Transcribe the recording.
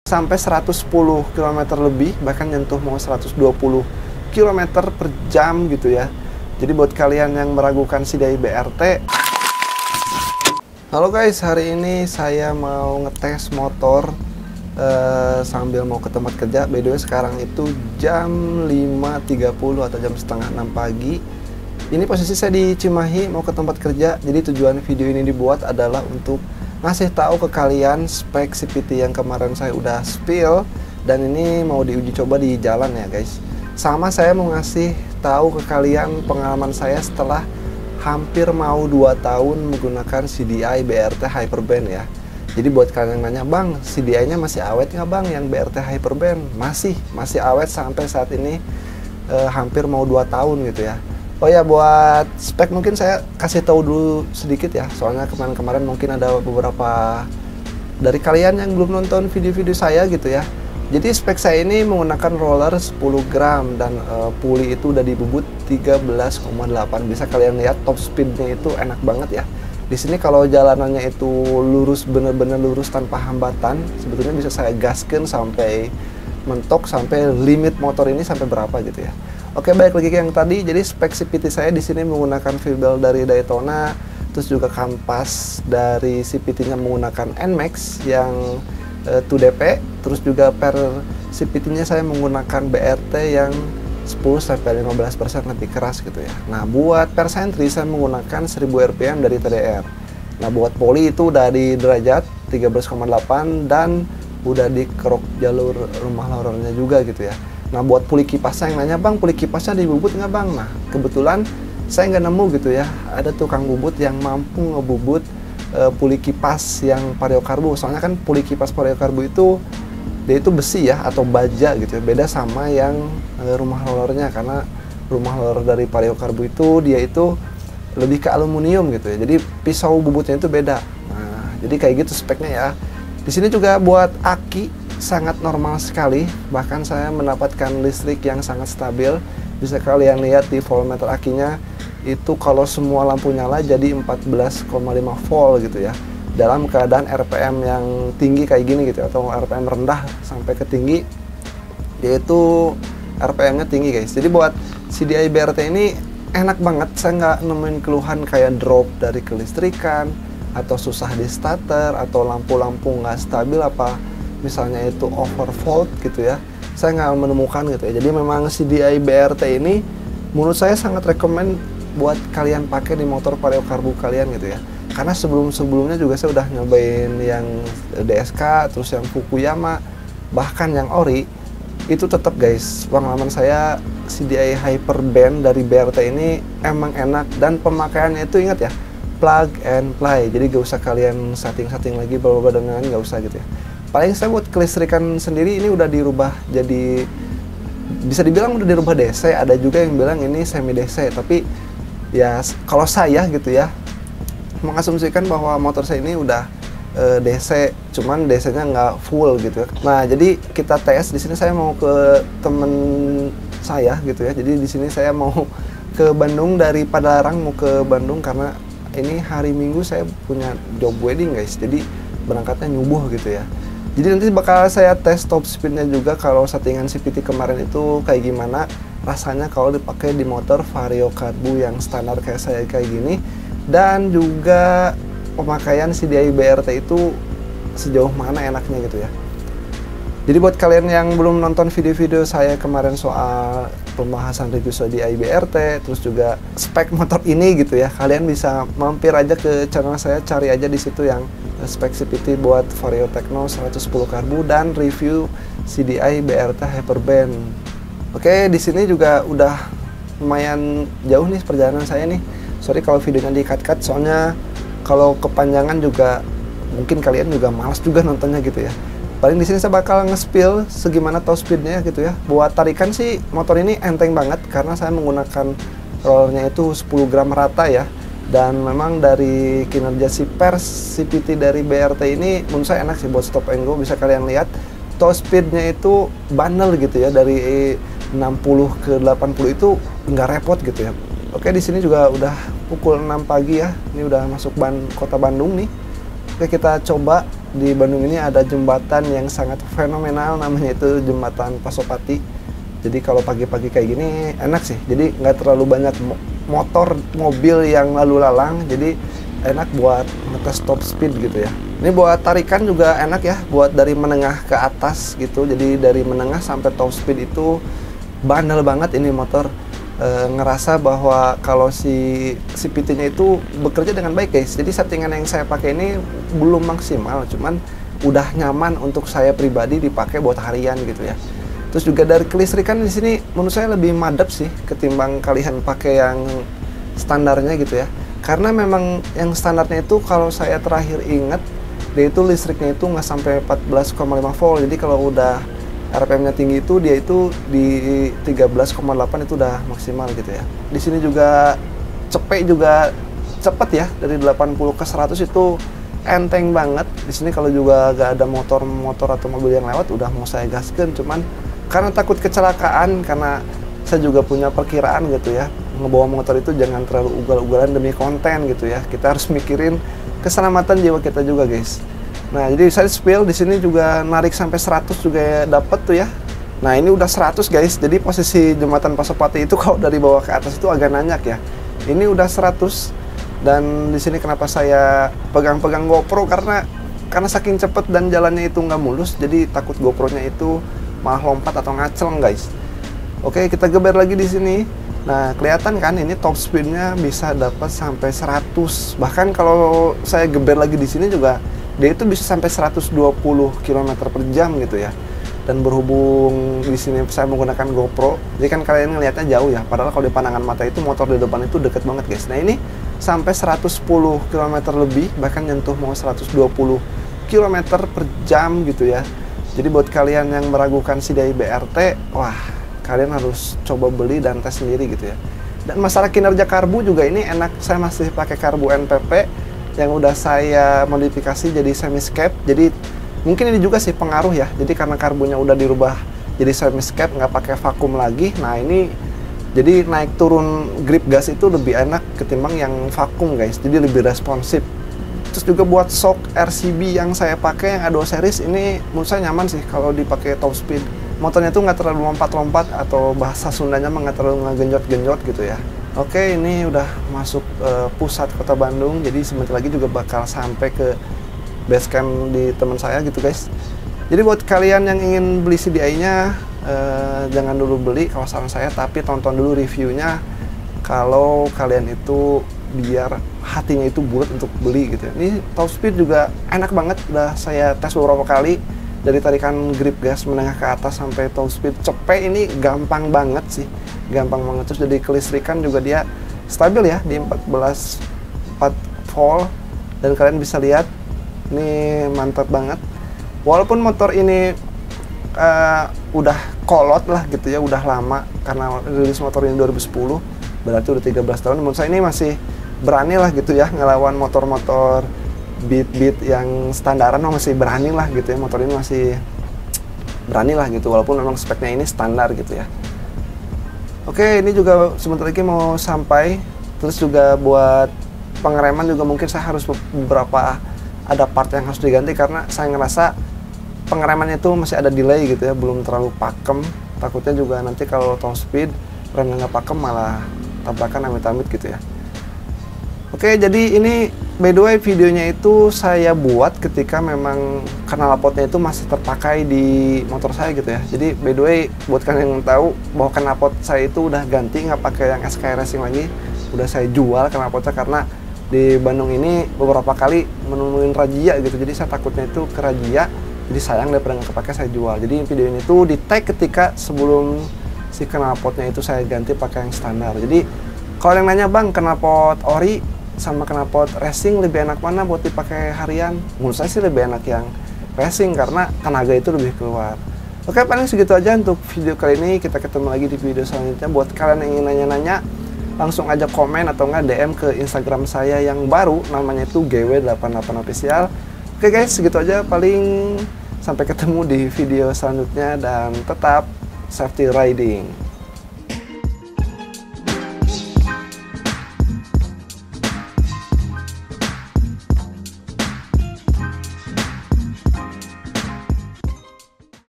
sampai 110 km lebih, bahkan nyentuh mau 120 km per jam gitu ya. Jadi buat kalian yang meragukan CDI BRT, halo guys, hari ini saya mau ngetes motor sambil mau ke tempat kerja. By the way, sekarang itu jam 5.30 atau jam setengah 6 pagi. Ini posisi saya di Cimahi mau ke tempat kerja. Jadi tujuan video ini dibuat adalah untuk ngasih tahu ke kalian spek CVT yang kemarin saya udah spill, dan ini mau diuji coba di jalan ya guys. Sama saya mau ngasih tahu ke kalian pengalaman saya setelah hampir mau 2 tahun menggunakan CDI BRT Hyperband ya. Jadi buat kalian yang nanya, bang, CDI-nya masih awet nggak bang yang BRT Hyperband? Masih awet sampai saat ini, hampir mau 2 tahun gitu ya. Oh ya, buat spek mungkin saya kasih tahu dulu sedikit ya, soalnya kemarin-kemarin mungkin ada beberapa dari kalian yang belum nonton video-video saya gitu ya. Jadi spek saya ini menggunakan roller 10 gram dan puli itu udah dibubut 13,8. Bisa kalian lihat top speednya itu enak banget ya. Di sini kalau jalanannya itu lurus, bener-bener lurus tanpa hambatan, sebetulnya bisa saya gaskan sampai mentok, sampai limit motor ini sampai berapa gitu ya. Oke, balik lagi ke yang tadi. Jadi spek CVT saya di sini menggunakan V-belt dari Daytona, terus juga kampas dari CVT-nya menggunakan NMAX yang 2DP, terus juga per CVT-nya saya menggunakan BRT yang 10-15% lebih keras gitu ya. Nah, buat per sentri saya menggunakan 1000 rpm dari TDR. Nah, buat poli itu udah di derajat 13,8 dan udah dikerok jalur rumah lorongnya juga gitu ya. Nah, buat puli kipasnya yang nanya, bang, puli kipasnya dibubut nggak bang? Nah, kebetulan saya nggak nemu gitu ya, ada tukang bubut yang mampu ngebubut puli kipas yang Vario Carbo. Soalnya kan puli kipas Vario Carbo itu dia itu besi ya, atau baja gitu ya, beda sama yang rumah rollernya, karena rumah roller dari Vario Carbo itu dia itu lebih ke aluminium gitu ya, jadi pisau bubutnya itu beda. Nah, jadi kayak gitu speknya ya. Di sini juga buat aki sangat normal sekali, bahkan saya mendapatkan listrik yang sangat stabil. Bisa kalian lihat di voltmeter akinya itu kalau semua lampu nyala jadi 14,5 volt gitu ya, dalam keadaan RPM yang tinggi kayak gini gitu ya, atau RPM rendah sampai ke tinggi, yaitu RPM-nya tinggi guys. Jadi buat CDI BRT ini enak banget, saya nggak nemuin keluhan kayak drop dari kelistrikan, atau susah di starter, atau lampu-lampu nggak stabil, apa misalnya itu overvolt gitu ya, saya nggak menemukan gitu ya. Jadi memang CDI BRT ini menurut saya sangat rekomend buat kalian pakai di motor Vario Carbo kalian gitu ya. Karena sebelumnya juga saya udah nyobain yang DSK, terus yang Fukuyama, bahkan yang Ori, itu tetap guys, pengalaman saya CDI Hyperband dari BRT ini emang enak, dan pemakaiannya itu ingat ya, plug and play. Jadi gak usah kalian setting-setting lagi bawa-bawa, gak usah gitu ya. Paling saya buat kelistrikan sendiri ini udah dirubah jadi, bisa dibilang udah dirubah DC. Ada juga yang bilang ini semi DC, tapi ya kalau saya gitu ya mengasumsikan bahwa motor saya ini udah DC, cuman DC-nya nggak full gitu ya. Nah, jadi kita tes. Di sini saya mau ke temen saya gitu ya. Jadi di sini saya mau ke Bandung, dari Padalarang mau ke Bandung karena ini hari Minggu saya punya job wedding guys. Jadi berangkatnya nyubuh gitu ya. Jadi nanti bakal saya tes top speednya juga, kalau settingan CVT kemarin itu kayak gimana rasanya kalau dipakai di motor Vario Carbo yang standar kayak saya kayak gini, dan juga pemakaian CDI BRT itu sejauh mana enaknya gitu ya. Jadi buat kalian yang belum nonton video-video saya kemarin soal pembahasan review CDI BRT, terus juga spek motor ini gitu ya, kalian bisa mampir aja ke channel saya, cari aja di situ yang spek CVT buat Vario Techno 110 Carbo dan review CDI BRT Hyperband. Oke, di sini juga udah lumayan jauh nih perjalanan saya nih. Sorry kalau videonya di-cut-cut, soalnya kalau kepanjangan juga mungkin kalian juga malas juga nontonnya gitu ya. Paling di sini saya bakal nge-spill segimana top speednya gitu ya. Buat tarikan sih motor ini enteng banget karena saya menggunakan rollernya itu 10 gram rata ya. Dan memang dari kinerja si pers CVT dari BRT ini menurut saya enak sih buat stop and go. Bisa kalian lihat top speednya itu bandel gitu ya, dari 60 ke 80 itu nggak repot gitu ya. Oke, di sini juga udah pukul 6 pagi ya. Ini udah masuk kota Bandung nih. Oke, kita coba di Bandung ini ada jembatan yang sangat fenomenal, namanya itu Jembatan Pasopati. Jadi kalau pagi-pagi kayak gini enak sih, jadi nggak terlalu banyak motor, mobil yang lalu lalang, jadi enak buat ngetes top speed gitu ya. Ini buat tarikan juga enak ya, buat dari menengah ke atas gitu, jadi dari menengah sampai top speed itu bandel banget ini motor. Ngerasa bahwa kalau si PT-nya itu bekerja dengan baik guys. Jadi settingan yang saya pakai ini belum maksimal, cuman udah nyaman untuk saya pribadi dipakai buat harian gitu ya. Terus juga dari kelistrikan di sini menurut saya lebih madep sih ketimbang kalian pakai yang standarnya gitu ya. Karena memang yang standarnya itu kalau saya terakhir ingat dia itu listriknya itu nggak sampai 14,5 volt. Jadi kalau udah RPM-nya tinggi itu dia itu di 13,8 itu udah maksimal gitu ya. Di sini juga cepet juga cepet ya, dari 80 ke 100 itu enteng banget. Di sini kalau juga gak ada motor atau mobil yang lewat udah mau saya gaskan, cuman karena takut kecelakaan, karena saya juga punya perkiraan gitu ya, ngebawa motor itu jangan terlalu ugal-ugalan demi konten gitu ya. Kita harus mikirin keselamatan jiwa kita juga guys. Nah, jadi saya spill di sini juga narik sampai 100 juga ya, dapat tuh ya. Nah, ini udah 100 guys. Jadi posisi Jembatan Pasopati itu kalau dari bawah ke atas itu agak nanjak ya. Ini udah 100. Dan di sini kenapa saya pegang-pegang GoPro karena saking cepet dan jalannya itu nggak mulus, jadi takut GoPro-nya itu malah lompat atau ngacel guys. Oke, kita geber lagi di sini. Nah, kelihatan kan ini top speed-nya bisa dapat sampai 100. Bahkan kalau saya geber lagi di sini juga dia itu bisa sampai 120 km per jam gitu ya. Dan berhubung di sini saya menggunakan GoPro, jadi kan kalian ngelihatnya jauh ya. Padahal kalau di pandangan mata itu motor di depan itu deket banget guys. Nah, ini sampai 110 km lebih, bahkan nyentuh mau 120 km per jam gitu ya. Jadi buat kalian yang meragukan Sidai BRT, wah, kalian harus coba beli dan tes sendiri gitu ya. Dan masalah kinerja karbu juga ini enak. Saya masih pakai karbu NPP yang udah saya modifikasi jadi semi-scape. Jadi mungkin ini juga sih pengaruh ya. Jadi karena karbunya udah dirubah jadi semi-scape, nggak pakai vakum lagi. Nah, ini jadi naik turun grip gas itu lebih enak ketimbang yang vakum guys. Jadi lebih responsif. Terus juga buat shock RCB yang saya pakai yang A2 series ini menurut saya nyaman sih kalau dipakai top speed. Motornya tuh nggak terlalu lompat-lompat, atau bahasa Sundanya nggak terlalu ngegenjot-genjot gitu ya. Oke, ini udah masuk pusat kota Bandung, jadi sebentar lagi juga bakal sampai ke base camp di teman saya gitu guys. Jadi buat kalian yang ingin beli CDI-nya, jangan dulu beli kalau saran saya, tapi tonton dulu reviewnya kalau kalian itu biar hatinya itu bulat untuk beli gitu ya. Ini top speed juga enak banget, udah saya tes beberapa kali. Dari tarikan grip gas menengah ke atas sampai top speed cepet ini gampang banget sih, gampang banget. Terus jadi kelistrikan juga dia stabil ya di 4 volt, dan kalian bisa lihat ini mantap banget. Walaupun motor ini udah kolot lah gitu ya, udah lama karena rilis motor ini 2010, berarti udah 13 tahun. Menurut saya ini masih berani lah gitu ya ngelawan motor-motor beat yang standaran, masih berani lah gitu ya. Motor ini masih berani lah gitu, walaupun memang speknya ini standar gitu ya. Oke, ini juga sebentar lagi mau sampai. Terus juga buat pengereman juga mungkin saya harus beberapa, ada part yang harus diganti karena saya ngerasa pengeremannya itu masih ada delay gitu ya, belum terlalu pakem. Takutnya juga nanti kalau top speed remnya nggak pakem malah tabrakan amit-amit gitu ya. Oke, jadi ini by the way videonya itu saya buat ketika memang knalpotnya itu masih terpakai di motor saya gitu ya. Jadi by the way buat kalian yang tahu bahwa knalpot saya itu udah ganti, nggak pakai yang SK Racing lagi, udah saya jual knalpotnya karena di Bandung ini beberapa kali menemuin razia gitu. Jadi saya takutnya itu ke razia, jadi sayang daripada nggak kepake saya jual. Jadi video ini tuh di tag ketika sebelum si knalpotnya itu saya ganti pakai yang standar. Jadi kalau yang nanya, bang, knalpot ori sama knalpot racing lebih enak mana buat dipakai harian? Menurut saya sih lebih enak yang racing karena tenaga itu lebih keluar. Oke, paling segitu aja untuk video kali ini. Kita ketemu lagi di video selanjutnya. Buat kalian yang ingin nanya-nanya, langsung aja komen atau nggak DM ke Instagram saya yang baru, namanya itu GW88official. Oke guys, segitu aja paling. Sampai ketemu di video selanjutnya dan tetap safety riding.